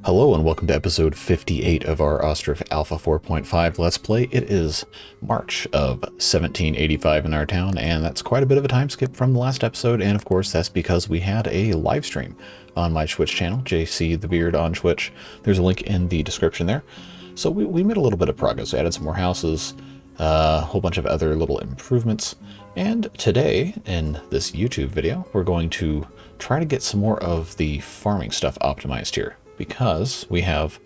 Hello and welcome to episode 58 of our Ostriv Alpha 4.5 Let's Play. It is March of 1785 in our town, and that's quite a bit of a time skip from the last episode, and of course that's because we had a live stream on my Twitch channel, JC the Beard on Twitch. There's a link in the description there. So we made a little bit of progress. We added some more houses, a whole bunch of other little improvements, and today in this YouTube video we're going to try to get some more of the farming stuff optimized here, because we have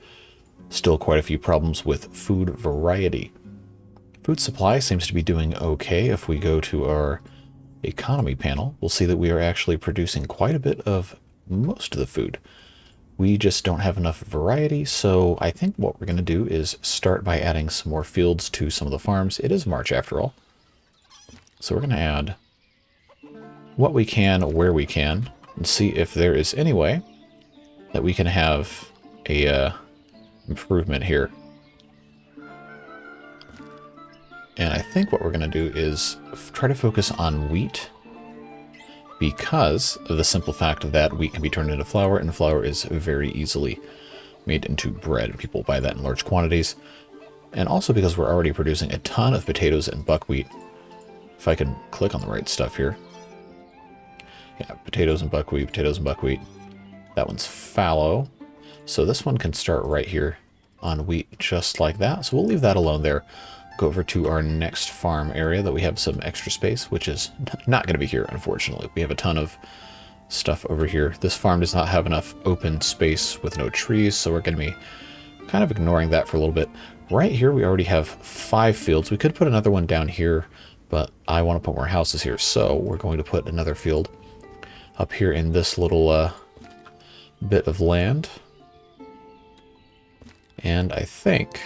still quite a few problems with food variety. Food supply seems to be doing okay. If we go to our economy panel, we'll see that we are actually producing quite a bit of most of the food. We just don't have enough variety, so I think what we're going to do is start by adding some more fields to some of the farms. It is March after all. So we're going to add what we can where we can and see if there is any way that we can have a improvement here. And I think what we're going to do is try to focus on wheat, because of the simple fact that wheat can be turned into flour, and flour is very easily made into bread. People buy that in large quantities. And also because we're already producing a ton of potatoes and buckwheat. If I can click on the right stuff here. Yeah, potatoes and buckwheat, potatoes and buckwheat. That one's fallow. So this one can start right here on wheat, just like that. So we'll leave that alone there. Go over to our next farm area that we have some extra space, which is not going to be here, unfortunately. We have a ton of stuff over here. This farm does not have enough open space with no trees, so we're going to be kind of ignoring that for a little bit. Right here, we already have 5 fields. We could put another one down here, but I want to put more houses here, so we're going to put another field up here in this little bit of land. And I think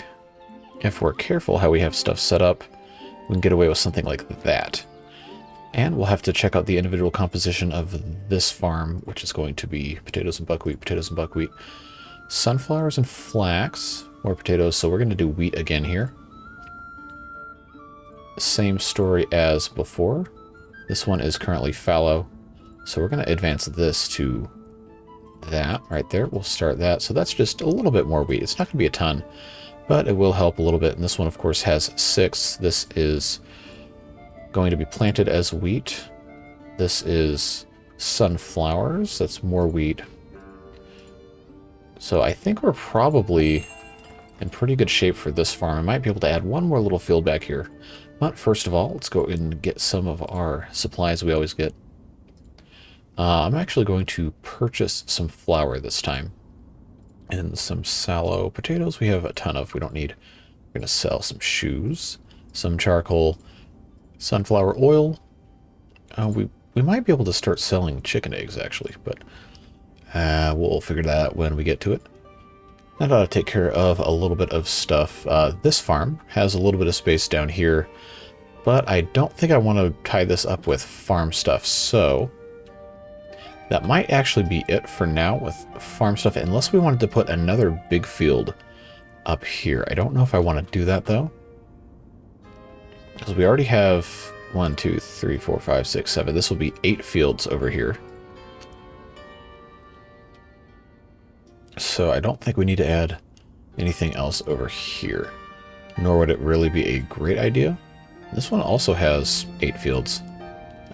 if we're careful how we have stuff set up, we can get away with something like that. And we'll have to check out the individual composition of this farm, which is going to be potatoes and buckwheat, sunflowers and flax, more potatoes. So we're going to do wheat again here. Same story as before. This one is currently fallow, so we're going to advance this to that right there. We'll start that. So that's just a little bit more wheat. It's not going to be a ton, but it will help a little bit. And this one, of course, has 6. This is going to be planted as wheat. This is sunflowers. That's more wheat. So I think we're probably in pretty good shape for this farm. I might be able to add one more little field back here. But first of all, let's go and get some of our supplies we always get. I'm actually going to purchase some flour this time. And some sallow potatoes we have a ton of. We don't need. We're going to sell some shoes, some charcoal, sunflower oil. We might be able to start selling chicken eggs, actually, but we'll figure that out when we get to it. That ought to take care of a little bit of stuff. This farm has a little bit of space down here, but I don't think I want to tie this up with farm stuff, so that might actually be it for now with farm stuff, unless we wanted to put another big field up here. I don't know if I want to do that, though, because we already have 1, 2, 3, 4, 5, 6, 7. This will be 8 fields over here. So I don't think we need to add anything else over here, nor would it really be a great idea. This one also has 8 fields.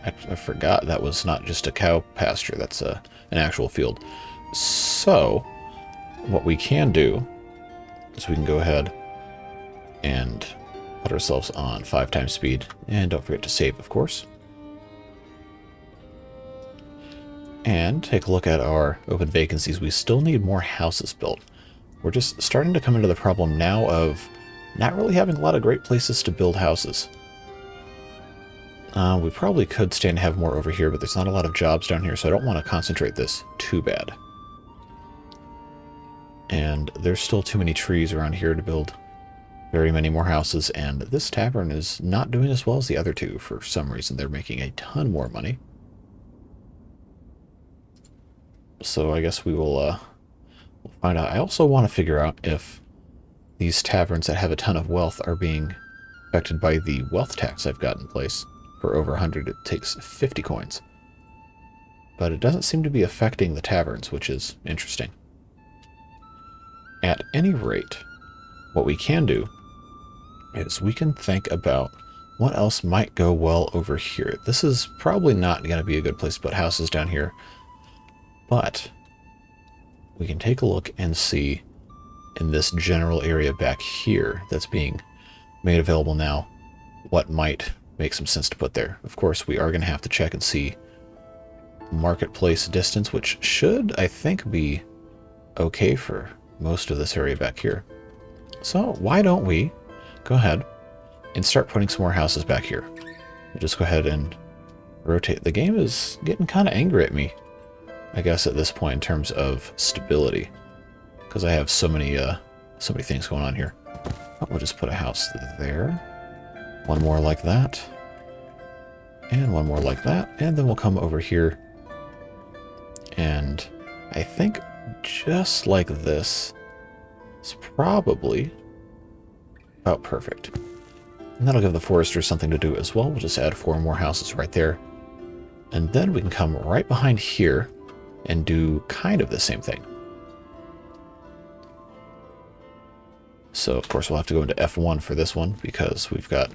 I forgot that was not just a cow pasture, that's an actual field. So what we can do is we can go ahead and put ourselves on 5 times speed, and don't forget to save, of course. And take a look at our open vacancies. We still need more houses built. We're just starting to come into the problem now of not really having a lot of great places to build houses. We probably could stand to have more over here, but there's not a lot of jobs down here, so I don't want to concentrate this too bad. And there's still too many trees around here to build very many more houses, and this tavern is not doing as well as the other two. For some reason, they're making a ton more money. So I guess we'll find out. I also want to figure out if these taverns that have a ton of wealth are being affected by the wealth tax I've got in place. For over 100, it takes 50 coins. But it doesn't seem to be affecting the taverns, which is interesting. any rate, what we can do is we can think about what else might go well over here. This is probably not going to be a good place to put houses down here, but we can take a look and see in this general area back here that's being made available now what might make some sense to put there. Of course, we are going to have to check and see marketplace distance, which should, I think, be okay for most of this area back here. So why don't we go ahead and start putting some more houses back here. We'll just go ahead and rotate. The game is getting kind of angry at me, I guess, at this point in terms of stability, because I have so many things going on here. Oh, we'll just put a house there, one more like that, and one more like that, and then we'll come over here, and I think just like this is probably about perfect. And that'll give the foresters something to do as well. We'll just add 4 more houses right there. And then we can come right behind here and do kind of the same thing. So, of course, we'll have to go into F1 for this one because we've got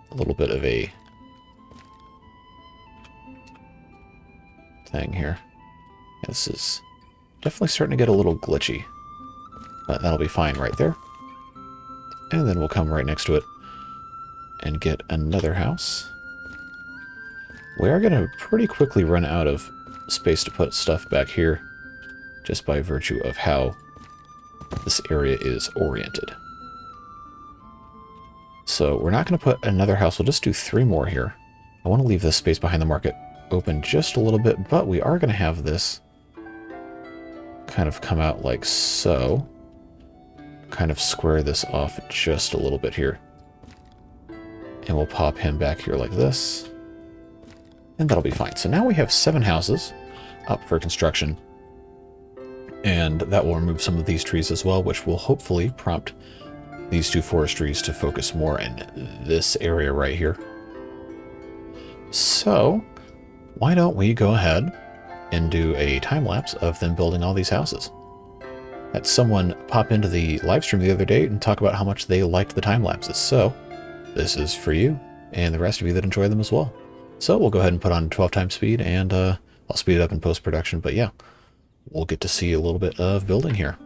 a little bit of a thing here. This is definitely starting to get a little glitchy. But that'll be fine right there. And then we'll come right next to it and get another house. We are going to pretty quickly run out of space to put stuff back here just by virtue of how this area is oriented. So we're not going to put another house. We'll just do 3 more here. I want to leave this space behind the market open just a little bit, but we are going to have this kind of come out like so. Kind of square this off just a little bit here. And we'll pop him back here like this. And that'll be fine. So now we have 7 houses up for construction. And that will remove some of these trees as well, which will hopefully prompt these 2 forestries to focus more in this area right here. So why don't we go ahead and do a time lapse of them building all these houses? Had someone pop into the live stream the other day and talk about how much they liked the time lapses. So this is for you and the rest of you that enjoy them as well. So we'll go ahead and put on 12 times speed, and I'll speed it up in post-production. But yeah, we'll get to see a little bit of building here.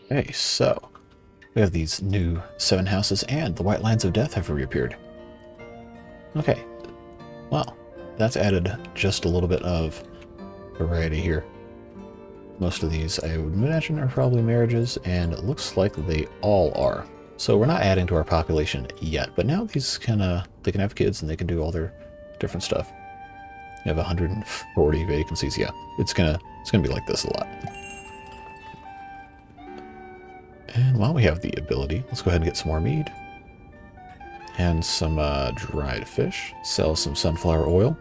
Okay, so we have these new 7 houses, and the White Lines of Death have reappeared. Okay, well, that's added just a little bit of variety here. Most of these, I would imagine, are probably marriages, and it looks like they all are. So we're not adding to our population yet, but now these can, they can have kids and they can do all their different stuff. You have 140 vacancies. Yeah, it's gonna be like this a lot. And while we have the ability, let's go ahead and get some more mead. And some dried fish. Sell some sunflower oil.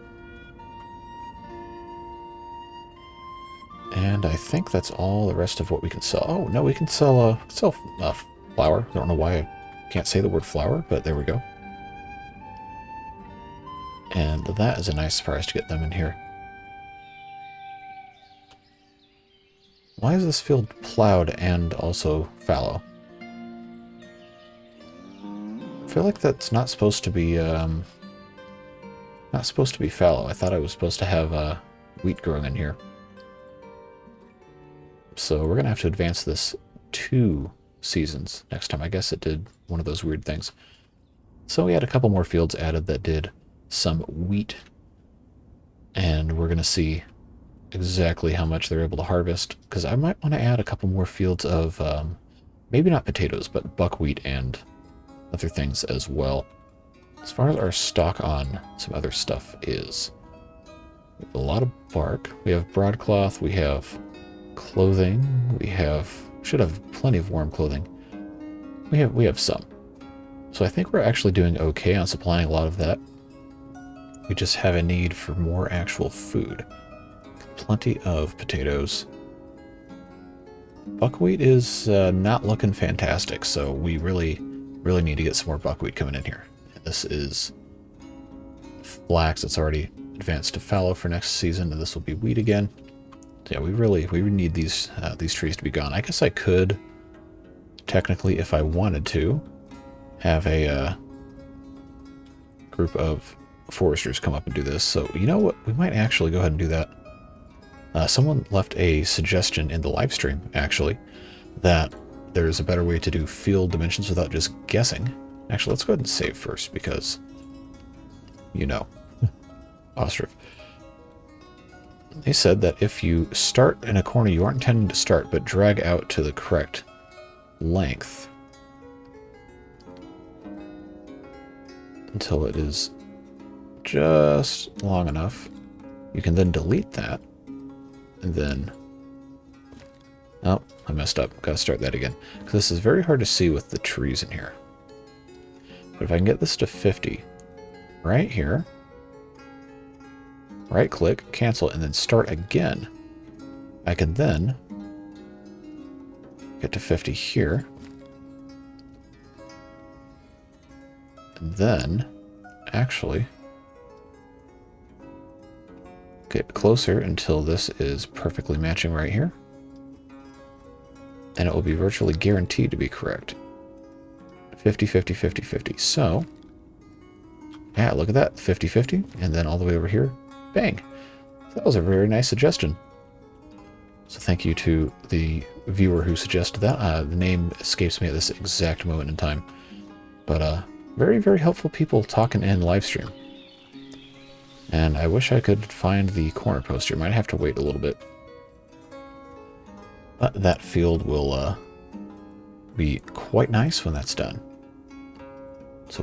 And I think that's all the rest of what we can sell. Oh, no, we can sell flour. I don't know why I can't say the word flour, but there we go. And that is a nice surprise to get them in here. Why is this field plowed and also fallow? I feel like that's not supposed to be fallow. I thought I was supposed to have wheat growing in here. So we're gonna have to advance this 2 seasons next time. I guess it did one of those weird things. So we had a couple more fields added that did some wheat, and we're gonna see exactly how much they're able to harvest, because I might want to add a couple more fields of maybe not potatoes, but buckwheat and other things as well. As far as our stock on some other stuff is, we have a lot of bark, we have broadcloth, we have clothing, should have plenty of warm clothing. We have some. So I think we're actually doing okay on supplying a lot of that. We just have a need for more actual food. Plenty of potatoes. Buckwheat is not looking fantastic, so we really need to get some more buckwheat coming in here. This is flax. It's already advanced to fallow for next season, and this will be wheat again. So yeah, we need these trees to be gone. I guess I could technically, if I wanted to, have a group of foresters come up and do this. So you know what? We might actually go ahead and do that. Someone left a suggestion in the live stream, actually, that there's a better way to do field dimensions without just guessing. Actually, let's go ahead and save first, because, you know, Ostriv. They said that if you start in a corner you aren't intending to start, but drag out to the correct length until it is just long enough, you can then delete that. And then, oh, I messed up. Gotta start that again. Because this is very hard to see with the trees in here. But if I can get this to 50, right here, right click, cancel, and then start again, I can then get to 50 here. And then, actually, get closer until this is perfectly matching right here. And it will be virtually guaranteed to be correct. 50, 50, 50, 50. So, yeah, look at that. 50, 50. And then all the way over here. Bang. That was a very nice suggestion. So thank you to the viewer who suggested that. The name escapes me at this exact moment in time. But very, very helpful people talking in live stream. And I wish I could find the corner poster. Might have to wait a little bit. But that field will be quite nice when that's done. So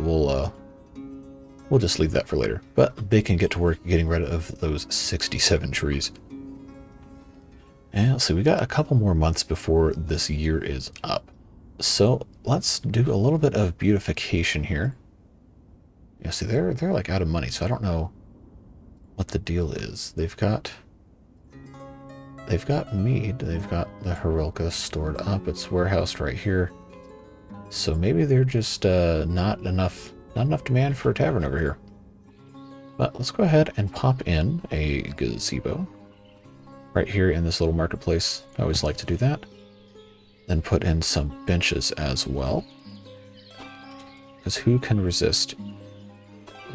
we'll just leave that for later. But they can get to work getting rid of those 67 trees. And let's see, we got a couple more months before this year is up. So let's do a little bit of beautification here. Yeah, see, they're like out of money, so I don't know what the deal is. They've got mead, they've got the Herilka stored up, it's warehoused right here. So maybe they're just not enough demand for a tavern over here. But let's go ahead and pop in a gazebo right here in this little marketplace. I always like to do that. Then put in some benches as well, because who can resist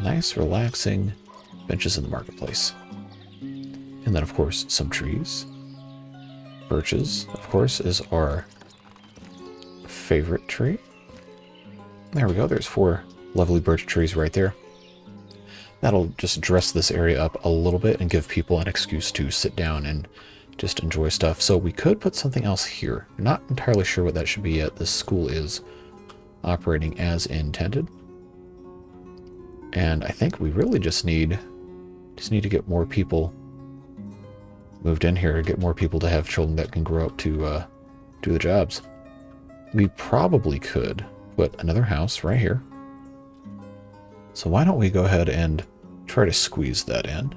nice relaxing benches in the marketplace? And then, of course, some trees. Birches, of course, is our favorite tree. There we go. There's 4 lovely birch trees right there. That'll just dress this area up a little bit and give people an excuse to sit down and just enjoy stuff. So we could put something else here. Not entirely sure what that should be yet. This school is operating as intended. And I think we really just need to get more people moved in here, get more people to have children that can grow up to do the jobs. We probably could put another house right here. So why don't we go ahead and try to squeeze that in.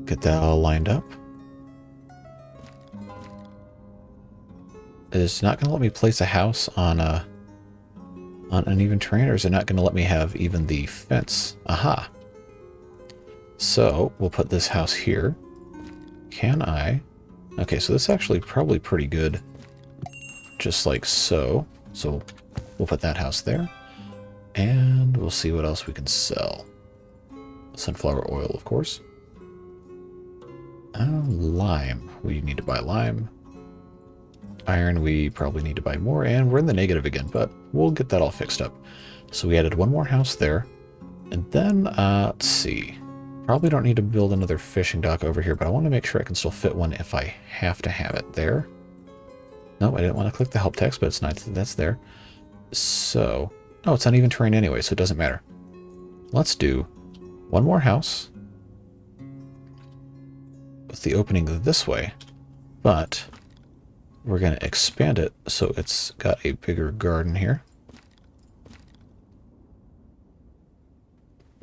Get that all lined up. It's not going to let me place a house on an even terrain, or is it not going to let me have even the fence? Aha. So we'll put this house here. Can I Okay, so this is actually probably pretty good. Just like so. So we'll put that house there. And we'll see what else we can sell. Sunflower oil, of course. Lime. We need to buy lime. Iron, we probably need to buy more. And we're in the negative again, but we'll get that all fixed up. So we added one more house there. And then, let's see. Probably don't need to build another fishing dock over here, but I want to make sure I can still fit one if I have to have it there. No, I didn't want to click the help text, but it's nice that that's there. So, oh, it's uneven terrain anyway, so it doesn't matter. Let's do one more house with the opening this way, but we're going to expand it so it's got a bigger garden here.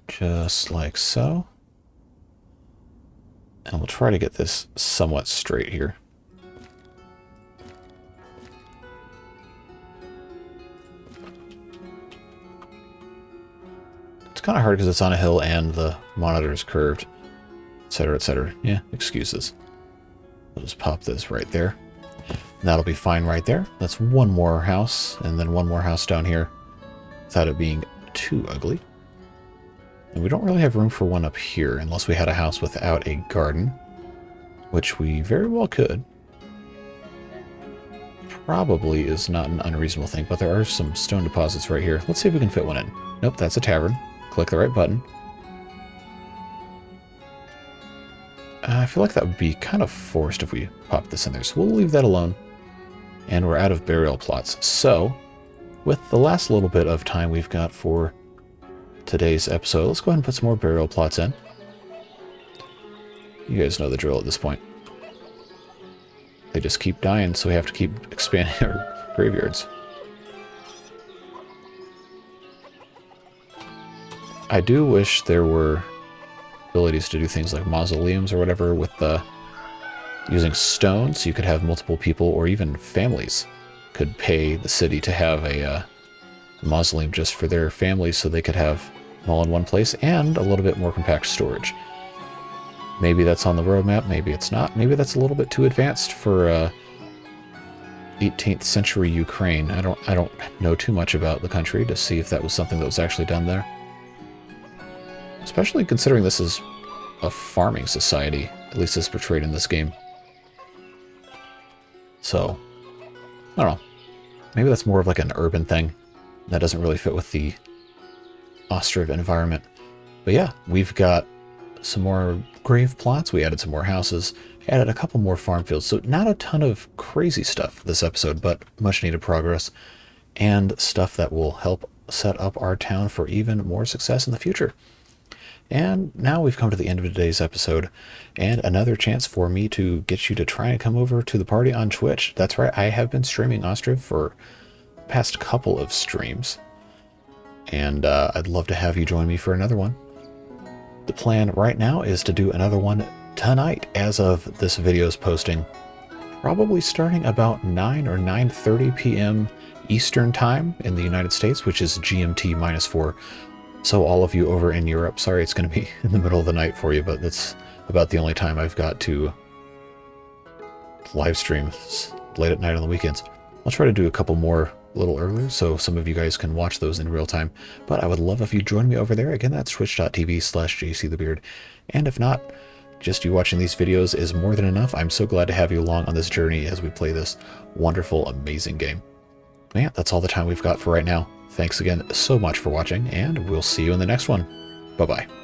Just like so. And we'll try to get this somewhat straight here. It's kind of hard because it's on a hill and the monitor is curved, etc., etc. Yeah, excuses. We'll just pop this right there. And that'll be fine right there. That's one more house, and then one more house down here without it being too ugly. And we don't really have room for one up here unless we had a house without a garden, which we very well could. Probably is not an unreasonable thing, but there are some stone deposits right here. Let's see if we can fit one in. Nope, that's a tavern. Click the right button. I feel like that would be kind of forced if we pop this in there, so we'll leave that alone. And we're out of burial plots. So, with the last little bit of time we've got for today's episode, let's go ahead and put some more burial plots in. You guys know the drill at this point. They just keep dying, so we have to keep expanding our graveyards. I do wish there were abilities to do things like mausoleums or whatever with using stone, so you could have multiple people or even families could pay the city to have a mausoleum just for their families so they could have them all in one place and a little bit more compact storage. Maybe that's on the roadmap, maybe it's not. Maybe that's a little bit too advanced for 18th century Ukraine. I don't know too much about the country to see if that was something that was actually done there. Especially considering this is a farming society, at least as portrayed in this game. So, I don't know. Maybe that's more of like an urban thing. That doesn't really fit with the Ostriv environment. But yeah, we've got some more grave plots. We added some more houses. Added a couple more farm fields. So not a ton of crazy stuff this episode, but much needed progress. And stuff that will help set up our town for even more success in the future. And now we've come to the end of today's episode, and another chance for me to get you to try and come over to the party on Twitch. That's right, I have been streaming Ostriv for the past couple of streams, and I'd love to have you join me for another one. The plan right now is to do another one tonight as of this video's posting, probably starting about 9 or 9:30 p.m. Eastern Time in the United States, which is GMT -4. So all of you over in Europe, sorry it's going to be in the middle of the night for you, but that's about the only time I've got to live stream late at night on the weekends. I'll try to do a couple more a little earlier so some of you guys can watch those in real time, but I would love if you join me over there. Again, that's twitch.tv/jcthebeard. And if not, just you watching these videos is more than enough. I'm so glad to have you along on this journey as we play this wonderful, amazing game. Yeah, that's all the time we've got for right now. Thanks again so much for watching, and we'll see you in the next one. Bye-bye.